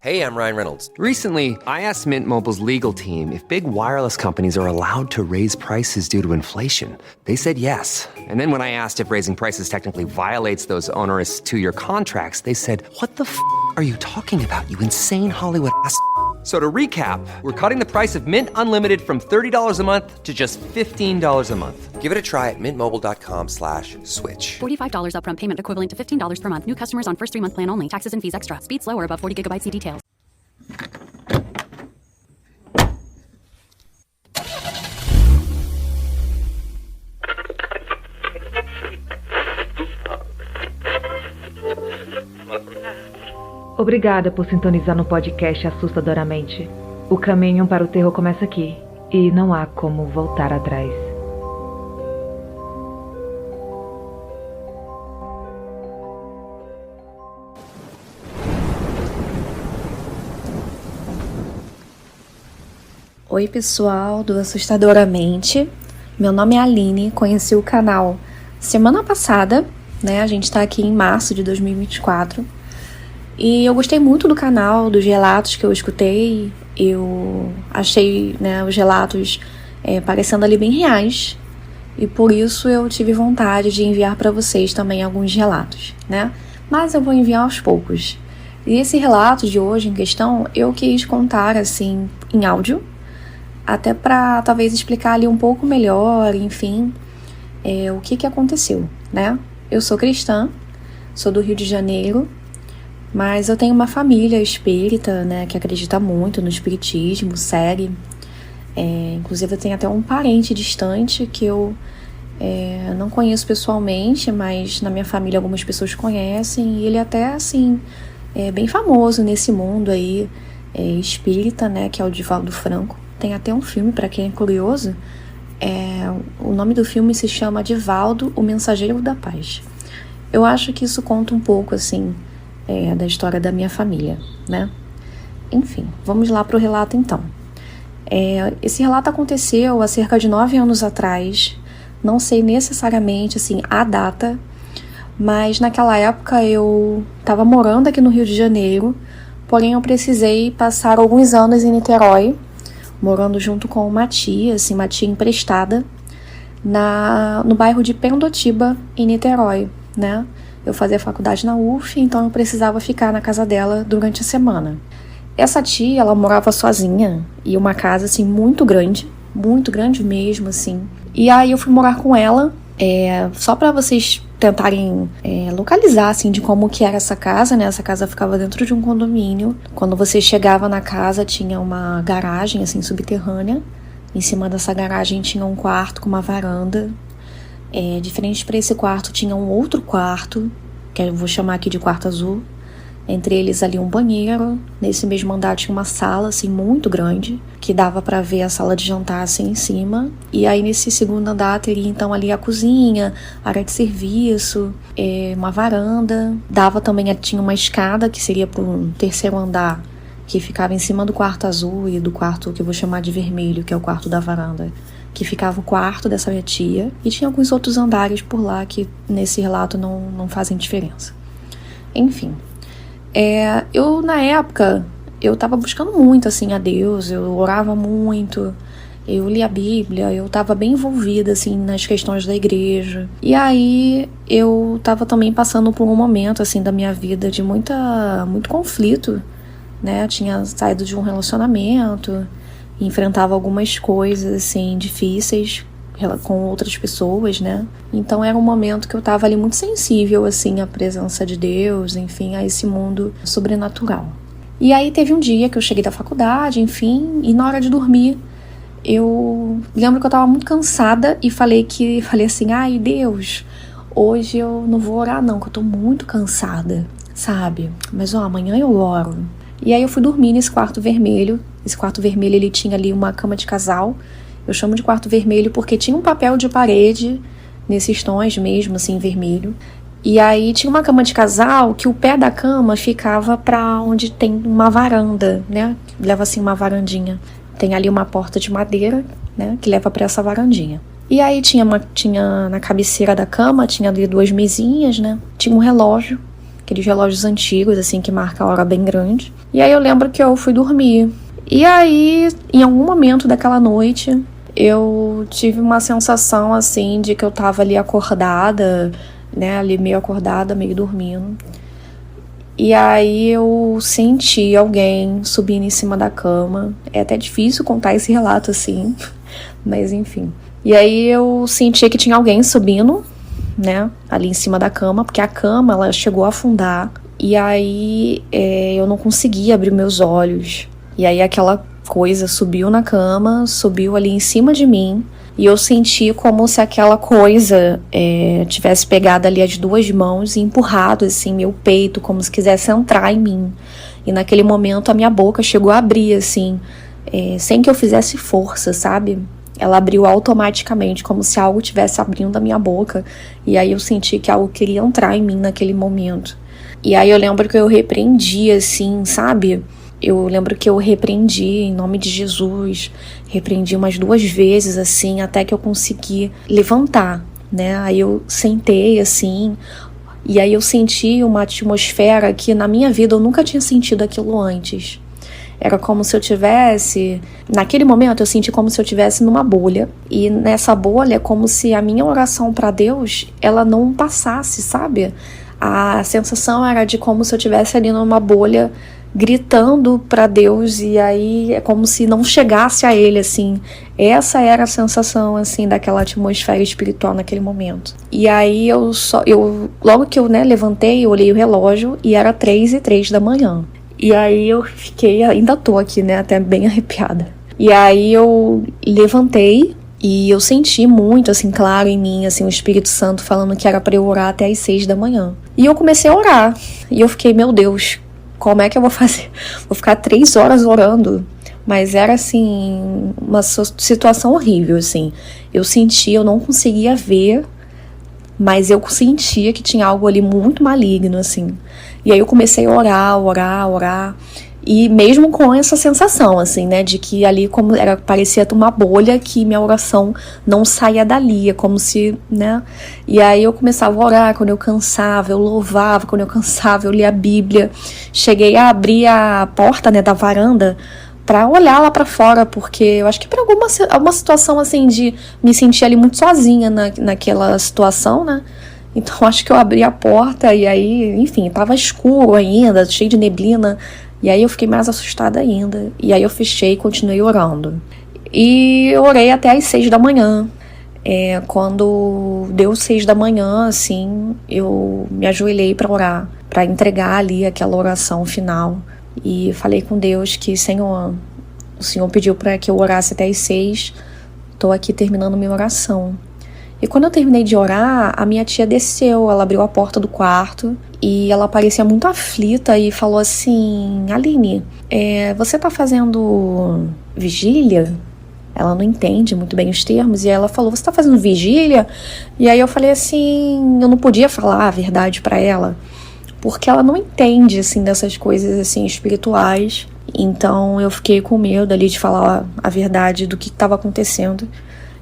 Hey, I'm Ryan Reynolds. Recently, I asked Mint Mobile's legal team if big wireless companies are allowed to raise prices due to inflation. They said yes. And then when I asked if raising prices technically violates those onerous two-year contracts, they said, "What the f*** are you talking about, you insane Hollywood ass?" So to recap, we're cutting the price of Mint Unlimited from $30 a month to just $15 a month. Give it a try at mintmobile.com/switch. $45 upfront payment equivalent to $15 per month. New customers on first 3-month plan only. Taxes and fees extra. Speed slower above 40 gigabytes. See details. Obrigada por sintonizar no podcast Assustadoramente. O caminho para o terror começa aqui, e não há como voltar atrás. Oi pessoal do Assustadoramente, meu nome é Aline, conheci o canal semana passada, né? A gente tá aqui em março de 2024 e eu gostei muito do canal, dos relatos que eu escutei. Eu achei, né, os relatos parecendo ali bem reais e por isso eu tive vontade de enviar para vocês também alguns relatos, né? Mas eu vou enviar aos poucos. E esse relato de hoje em questão eu quis contar assim em áudio, até para talvez explicar ali um pouco melhor, enfim, o que aconteceu, né? Eu sou cristã, sou do Rio de Janeiro, mas eu tenho uma família espírita, né, que acredita muito no espiritismo, segue. Inclusive eu tenho até um parente distante que eu não conheço pessoalmente, mas na minha família algumas pessoas conhecem, e ele até, assim, é bem famoso nesse mundo aí espírita, né, que é o Divaldo Franco. Tem até um filme, para quem é curioso, o nome do filme se chama Divaldo, o Mensageiro da Paz. Eu acho que isso conta um pouco, assim, da história da minha família, né? Enfim, vamos lá para o relato então. Esse relato aconteceu há cerca de 9 anos atrás, não sei necessariamente, assim, a data, mas naquela época eu estava morando aqui no Rio de Janeiro, porém eu precisei passar alguns anos em Niterói, morando junto com uma tia emprestada, no bairro de Pendotiba, em Niterói, né? Eu fazia faculdade na UF, então eu precisava ficar na casa dela durante a semana. Essa tia, ela morava sozinha, e uma casa, assim, muito grande mesmo, assim. E aí eu fui morar com ela, só para vocês tentarem localizar, assim, de como que era essa casa, né? Essa casa ficava dentro de um condomínio. Quando você chegava na casa, tinha uma garagem, assim, subterrânea. Em cima dessa garagem tinha um quarto com uma varanda. De frente para esse quarto tinha um outro quarto, que eu vou chamar aqui de quarto azul. Entre eles ali um banheiro. Nesse mesmo andar tinha uma sala, assim, muito grande, que dava para ver a sala de jantar, assim, em cima. E aí nesse segundo andar teria então ali a cozinha, área de serviço, uma varanda. Tinha uma escada que seria para um terceiro andar, que ficava em cima do quarto azul e do quarto que eu vou chamar de vermelho, que é o quarto da varanda, que ficava o quarto dessa minha tia. E tinha alguns outros andares por lá que nesse relato não fazem diferença. Enfim. Eu, na época, eu tava buscando muito, assim, a Deus, eu orava muito, eu lia a Bíblia, eu tava bem envolvida, assim, nas questões da igreja. E aí, eu tava também passando por um momento, assim, da minha vida de muito conflito, né? Eu tinha saído de um relacionamento, enfrentava algumas coisas, assim, difíceis com outras pessoas, né? Então era um momento que eu tava ali muito sensível, assim, à presença de Deus, enfim, a esse mundo sobrenatural. E aí teve um dia que eu cheguei da faculdade, enfim, e na hora de dormir, eu lembro que eu tava muito cansada e falei assim, ai Deus, hoje eu não vou orar não, que eu tô muito cansada, sabe? Mas amanhã eu oro. E aí eu fui dormir nesse quarto vermelho. Esse quarto vermelho, ele tinha ali uma cama de casal. Eu chamo de quarto vermelho porque tinha um papel de parede nesses tons mesmo, assim, vermelho. E aí tinha uma cama de casal que o pé da cama ficava pra onde tem uma varanda, né? Leva assim uma varandinha. Tem ali uma porta de madeira, né? Que leva pra essa varandinha. E aí tinha na cabeceira da cama, tinha ali 2 mesinhas, né? Tinha um relógio aqueles relógios antigos, assim, que marca a hora bem grande. E aí eu lembro que eu fui dormir. E aí, em algum momento daquela noite, eu tive uma sensação, assim, de que eu tava ali acordada, né, ali meio acordada, meio dormindo. E aí eu senti alguém subindo em cima da cama. É até difícil contar esse relato assim, mas enfim. E aí eu senti que tinha alguém subindo, né, ali em cima da cama, porque a cama, ela chegou a afundar. E aí eu não conseguia abrir meus olhos. E aí aquela coisa subiu na cama, subiu ali em cima de mim. E eu senti como se aquela coisa tivesse pegado ali as duas mãos e empurrado assim meu peito, como se quisesse entrar em mim. E naquele momento a minha boca chegou a abrir assim, sem que eu fizesse força, sabe? Ela abriu automaticamente, como se algo estivesse abrindo a minha boca. E aí eu senti que algo queria entrar em mim naquele momento. E aí eu lembro que eu repreendi assim, sabe? Eu lembro que eu repreendi em nome de Jesus, repreendi umas 2 vezes, assim, até que eu consegui levantar, né? Aí eu sentei, assim, e aí eu senti uma atmosfera que na minha vida eu nunca tinha sentido aquilo antes. Era como se eu tivesse... Naquele momento eu senti como se eu estivesse numa bolha, e nessa bolha é como se a minha oração para Deus, ela não passasse, sabe? A sensação era de como se eu estivesse ali numa bolha gritando para Deus, e aí é como se não chegasse a ele, assim. Essa era a sensação, assim, daquela atmosfera espiritual naquele momento. E aí logo que eu, né, levantei, eu olhei o relógio e era 3:03 da manhã. E aí eu fiquei, ainda tô aqui, né, até bem arrepiada. E aí eu levantei e eu senti muito, assim, claro em mim, assim, o Espírito Santo falando que era para eu orar até as 6 da manhã. E eu comecei a orar. E eu fiquei, meu Deus, como é que eu vou fazer? Vou ficar 3 horas orando. Mas era, assim, uma situação horrível, assim. Eu não conseguia ver, mas eu sentia que tinha algo ali muito maligno, assim. E aí eu comecei a orar. E mesmo com essa sensação, assim, né, de que ali parecia uma bolha, que minha oração não saía dali, é como se, né, e aí eu começava a orar quando eu cansava, eu louvava quando eu cansava, eu lia a Bíblia, cheguei a abrir a porta, né, da varanda pra olhar lá pra fora, porque eu acho que por alguma situação, assim, de me sentir ali muito sozinha naquela situação, né. Então acho que eu abri a porta e aí, enfim, tava escuro ainda, cheio de neblina. E aí eu fiquei mais assustada ainda. E aí eu fechei e continuei orando. E eu orei até as 6 da manhã. Quando deu 6 da manhã, assim, eu me ajoelhei para orar, para entregar ali aquela oração final. E falei com Deus que, Senhor, o Senhor pediu para que eu orasse até as 6. Tô aqui terminando minha oração. E quando eu terminei de orar, a minha tia desceu, ela abriu a porta do quarto e ela parecia muito aflita e falou assim: Aline, você tá fazendo vigília? Ela não entende muito bem os termos, e ela falou: você tá fazendo vigília? E aí eu falei assim, eu não podia falar a verdade pra ela, porque ela não entende, assim, dessas coisas, assim, espirituais. Então eu fiquei com medo ali de falar a verdade do que estava acontecendo.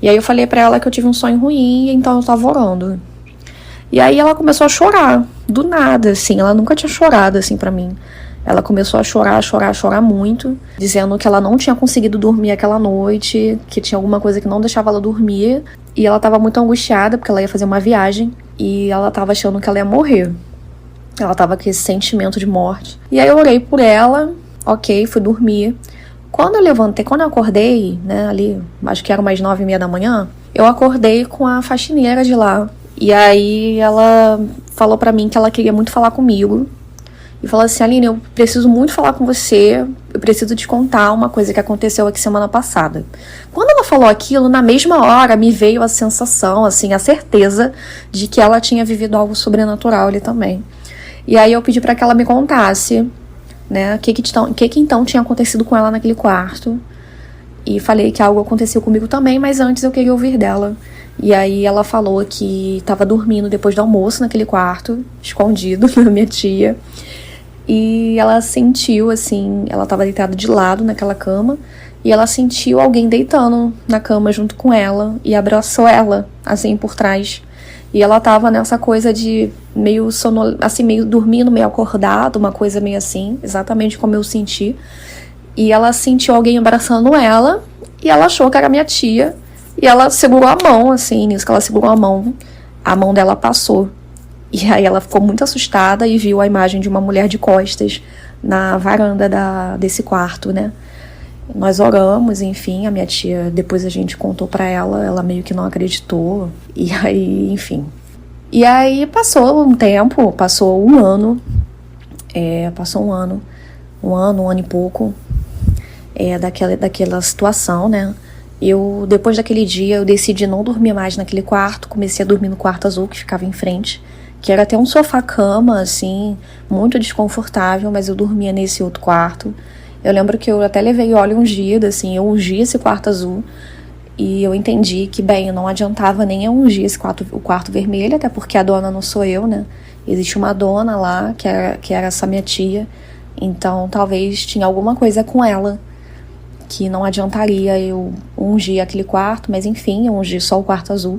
E aí eu falei pra ela que eu tive um sonho ruim, então eu tava orando. E aí ela começou a chorar, do nada, assim, ela nunca tinha chorado, assim, pra mim. Ela começou a chorar muito, dizendo que ela não tinha conseguido dormir aquela noite, que tinha alguma coisa que não deixava ela dormir, e ela tava muito angustiada, porque ela ia fazer uma viagem, e ela tava achando que ela ia morrer. Ela tava com esse sentimento de morte. E aí eu orei por ela, ok, fui dormir. Quando eu acordei, né, ali, acho que era umas 9:30 da manhã, eu acordei com a faxineira de lá. E aí ela falou pra mim que ela queria muito falar comigo. E falou assim: Aline, eu preciso muito falar com você, eu preciso te contar uma coisa que aconteceu aqui semana passada. Quando ela falou aquilo, na mesma hora me veio a sensação, assim, a certeza de que ela tinha vivido algo sobrenatural ali também. E aí eu pedi pra que ela me contasse, né, o que então tinha acontecido com ela naquele quarto. E falei que algo aconteceu comigo também, mas antes eu queria ouvir dela. E aí ela falou que estava dormindo depois do almoço naquele quarto, escondido da minha tia. E ela sentiu, assim, ela estava deitada de lado naquela cama, e ela sentiu alguém deitando na cama junto com ela e abraçou ela, assim, por trás. E ela tava nessa coisa de meio assim, meio dormindo, meio acordado, uma coisa meio assim, exatamente como eu senti. E ela sentiu alguém abraçando ela, e ela achou que era minha tia. E ela segurou a mão, assim, nisso que ela segurou a mão dela passou. E aí ela ficou muito assustada e viu a imagem de uma mulher de costas na varanda desse quarto, né? Nós oramos, enfim, a minha tia, depois a gente contou pra ela, ela meio que não acreditou, e aí, enfim. E aí passou um tempo, passou um ano, um ano e pouco, daquela situação, né? Depois daquele dia, eu decidi não dormir mais naquele quarto, comecei a dormir no quarto azul, que ficava em frente, que era até um sofá-cama, assim, muito desconfortável, mas eu dormia nesse outro quarto. Eu lembro que eu até levei óleo ungido, assim, eu ungi esse quarto azul e eu entendi que, bem, não adiantava nem eu ungir o quarto vermelho, até porque a dona não sou eu, né? Existe uma dona lá, que era essa minha tia, então talvez tinha alguma coisa com ela que não adiantaria eu ungir aquele quarto, mas enfim, eu ungi só o quarto azul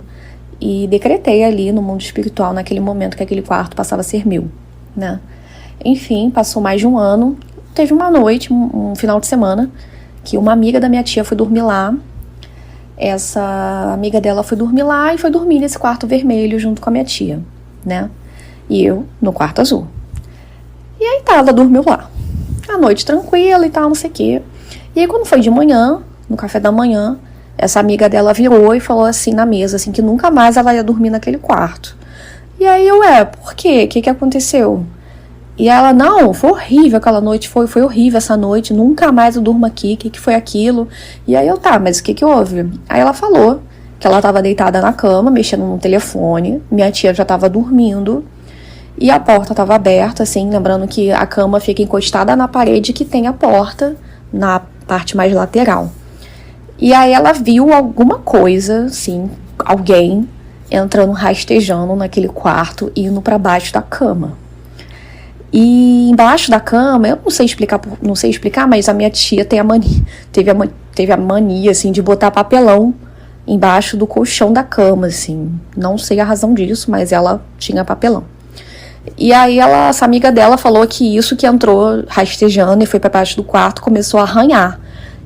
e decretei ali no mundo espiritual, naquele momento, que aquele quarto passava a ser meu, né? Enfim, passou mais de um ano. Teve uma noite, um final de semana, que uma amiga da minha tia foi dormir lá. Essa amiga dela foi dormir lá e foi dormir nesse quarto vermelho junto com a minha tia, né? E eu no quarto azul. E aí tá, ela dormiu lá. A noite tranquila e tal, não sei o quê. E aí quando foi de manhã, no café da manhã, essa amiga dela virou e falou assim na mesa, assim, que nunca mais ela ia dormir naquele quarto. E aí eu, por quê? O que aconteceu? E ela, não, foi horrível aquela noite, foi horrível essa noite, nunca mais eu durmo aqui, o que foi aquilo? E aí eu, tá, mas o que houve? Aí ela falou que ela tava deitada na cama, mexendo no telefone, minha tia já tava dormindo, e a porta tava aberta, assim, lembrando que a cama fica encostada na parede que tem a porta na parte mais lateral. E aí ela viu alguma coisa, assim, alguém entrando, rastejando naquele quarto, indo pra baixo da cama. E embaixo da cama, eu não sei explicar, mas a minha tia teve a mania, assim, de botar papelão embaixo do colchão da cama, assim. Não sei a razão disso, mas ela tinha papelão. E aí essa amiga dela falou que isso que entrou rastejando e foi para baixo do quarto começou a arranhar.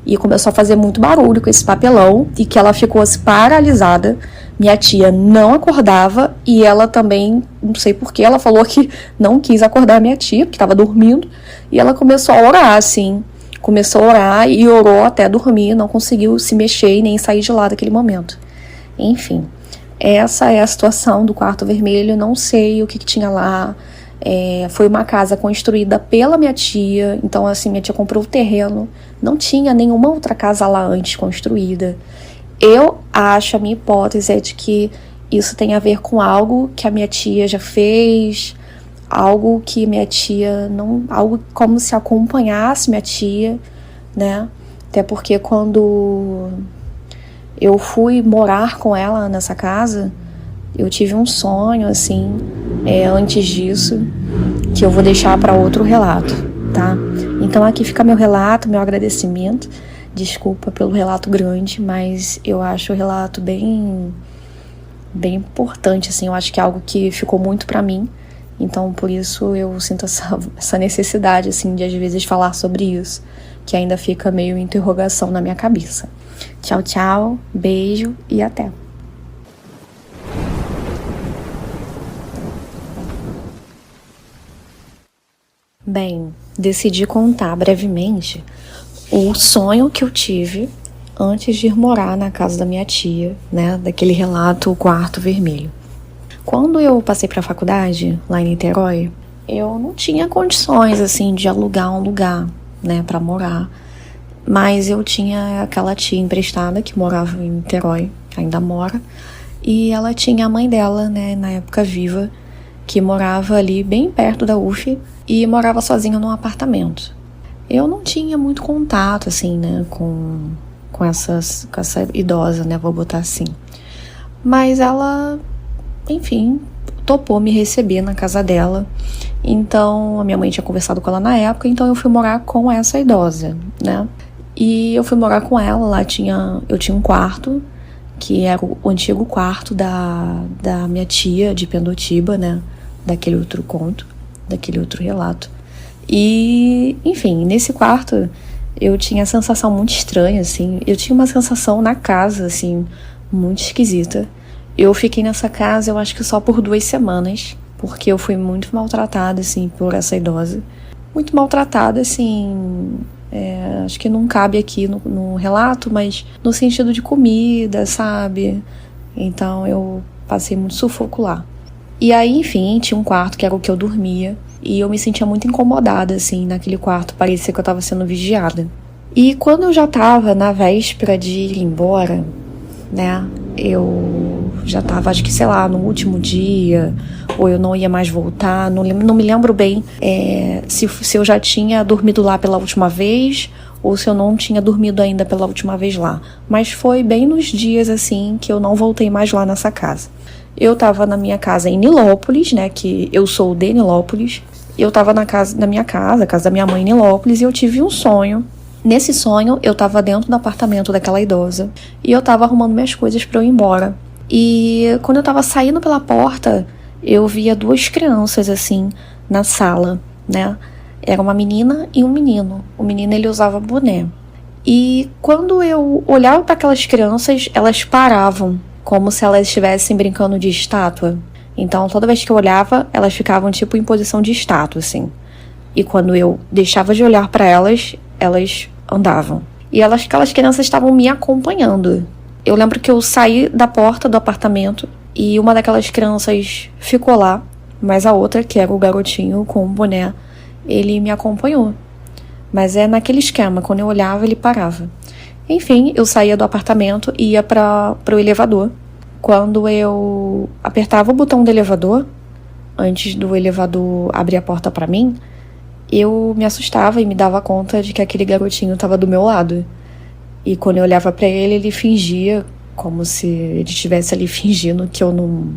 E começou a fazer muito barulho com esse papelão e que ela ficou assim, paralisada. Minha tia não acordava e ela também, não sei porquê, ela falou que não quis acordar a minha tia, porque estava dormindo. E ela começou a orar, assim. Começou a orar e orou até dormir, não conseguiu se mexer e nem sair de lá daquele momento. Enfim, essa é a situação do quarto vermelho, não sei o que tinha lá. Foi uma casa construída pela minha tia, então assim, minha tia comprou o terreno, não tinha nenhuma outra casa lá antes construída. Eu acho, a minha hipótese é de que isso tem a ver com algo que a minha tia já fez, algo que minha tia não, algo como se acompanhasse minha tia, né? Até porque quando eu fui morar com ela nessa casa, eu tive um sonho, assim, antes disso, que eu vou deixar para outro relato, tá? Então aqui fica meu relato, meu agradecimento. Desculpa pelo relato grande, mas eu acho o relato bem importante, assim. Eu acho que é algo que ficou muito para mim. Então, por isso, eu sinto essa necessidade, assim, de às vezes falar sobre isso, que ainda fica meio interrogação na minha cabeça. Tchau, tchau, beijo e até. Bem, decidi contar brevemente o sonho que eu tive antes de ir morar na casa da minha tia, né, daquele relato, o quarto vermelho. Quando eu passei para a faculdade, lá em Niterói, eu não tinha condições, assim, de alugar um lugar, né, para morar. Mas eu tinha aquela tia emprestada que morava em Niterói, ainda mora, e ela tinha a mãe dela, né, na época viva, que morava ali bem perto da UF e morava sozinha num apartamento. Eu não tinha muito contato, assim, né, com essa idosa, né, vou botar assim. Mas ela, enfim, topou me receber na casa dela. Então, a minha mãe tinha conversado com ela na época, então eu fui morar com essa idosa, né. E eu fui morar com ela, lá eu tinha um quarto, que era o antigo quarto da minha tia de Pendotiba, né? Daquele outro conto, daquele outro relato. E, enfim, nesse quarto eu tinha a sensação muito estranha, assim. Eu tinha uma sensação na casa, assim, muito esquisita. Eu fiquei nessa casa, eu acho que só por 2 semanas, porque eu fui muito maltratada, assim, por essa idosa. Muito maltratada, assim, acho que não cabe aqui no relato, mas no sentido de comida, sabe? Então eu passei muito sufoco lá. E aí, enfim, tinha um quarto que era o que eu dormia, e eu me sentia muito incomodada, assim, naquele quarto, parecia que eu tava sendo vigiada. E quando eu já tava na véspera de ir embora, né, eu já tava, acho que, sei lá, no último dia, ou eu não ia mais voltar, não me lembro bem se eu já tinha dormido lá pela última vez, ou se eu não tinha dormido ainda pela última vez lá. Mas foi bem nos dias, assim, que eu não voltei mais lá nessa casa. Eu tava na minha casa em Nilópolis, né, que eu sou de Nilópolis. Eu tava na minha casa, a casa da minha mãe em Nilópolis, e eu tive um sonho. Nesse sonho, eu tava dentro do apartamento daquela idosa, e eu tava arrumando minhas coisas pra eu ir embora. E quando eu tava saindo pela porta, eu via 2 crianças, assim, na sala, né. Era uma menina e um menino. O menino, ele usava boné. E quando eu olhava para aquelas crianças, elas paravam, como se elas estivessem brincando de estátua. Então, toda vez que eu olhava, elas ficavam, tipo, em posição de estátua, assim. E quando eu deixava de olhar para elas, elas andavam. E aquelas crianças estavam me acompanhando. Eu lembro que eu saí da porta do apartamento e uma daquelas crianças ficou lá, mas a outra, que era o garotinho com o boné, ele me acompanhou. Mas é naquele esquema, quando eu olhava, ele parava. Enfim, eu saía do apartamento e ia para o elevador. Quando eu apertava o botão do elevador, antes do elevador abrir a porta para mim, eu me assustava e me dava conta de que aquele garotinho estava do meu lado. E quando eu olhava para ele, ele fingia, como se ele estivesse ali fingindo que eu não...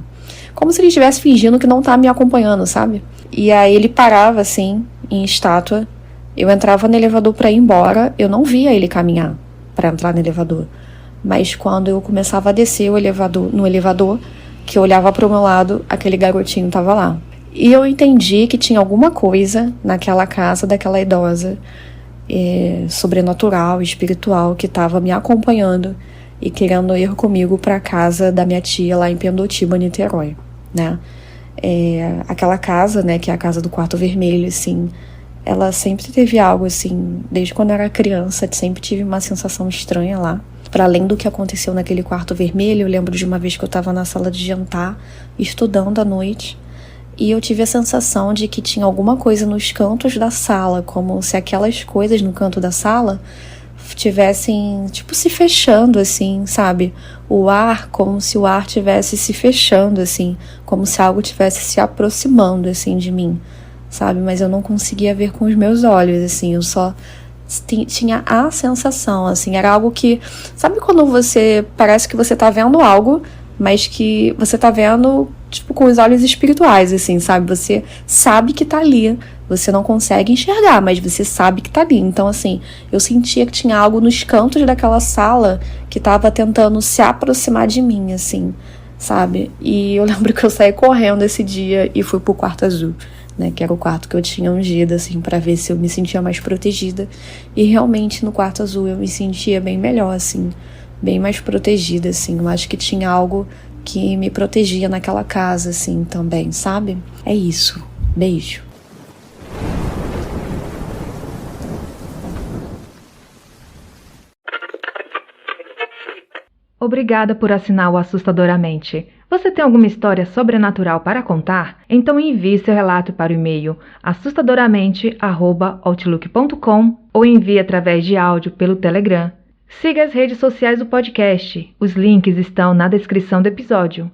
Como se ele estivesse fingindo que não tá me acompanhando, sabe? E aí ele parava, assim, em estátua. Eu entrava no elevador para ir embora, eu não via ele caminhar para entrar no elevador. Mas quando eu começava a descer no elevador, que eu olhava para o meu lado, aquele garotinho estava lá. E eu entendi que tinha alguma coisa naquela casa daquela idosa, sobrenatural, espiritual, que estava me acompanhando e querendo ir comigo para a casa da minha tia lá em Pendotiba, Niterói, né? Aquela casa, né, que é a casa do quarto vermelho, assim, ela sempre teve algo, assim, desde quando eu era criança, sempre tive uma sensação estranha lá. Para além do que aconteceu naquele quarto vermelho, eu lembro de uma vez que eu estava na sala de jantar, estudando à noite, e eu tive a sensação de que tinha alguma coisa nos cantos da sala, como se aquelas coisas no canto da sala tivessem, tipo, se fechando, assim, sabe? O ar, como se o ar tivesse se fechando, assim, como se algo tivesse se aproximando, assim, de mim, sabe? Mas eu não conseguia ver com os meus olhos, assim, eu só tinha a sensação, assim, era algo que... Sabe quando parece que você tá vendo algo, mas que você tá vendo, tipo, com os olhos espirituais, assim, sabe? Você sabe que tá ali, você não consegue enxergar, mas você sabe que tá ali. Então, assim, eu sentia que tinha algo nos cantos daquela sala que tava tentando se aproximar de mim, assim, sabe? E eu lembro que eu saí correndo esse dia e fui pro quarto azul, né, que era o quarto que eu tinha ungido, assim, pra ver se eu me sentia mais protegida. E realmente no quarto azul eu me sentia bem melhor, assim, bem mais protegida, assim. Eu acho que tinha algo que me protegia naquela casa, assim, também, sabe? É isso. Beijo. Obrigada por assinar o Assustadoramente. Você tem alguma história sobrenatural para contar? Então envie seu relato para o e-mail assustadoramente@outlook.com ou envie através de áudio pelo Telegram. Siga as redes sociais do podcast. Os links estão na descrição do episódio.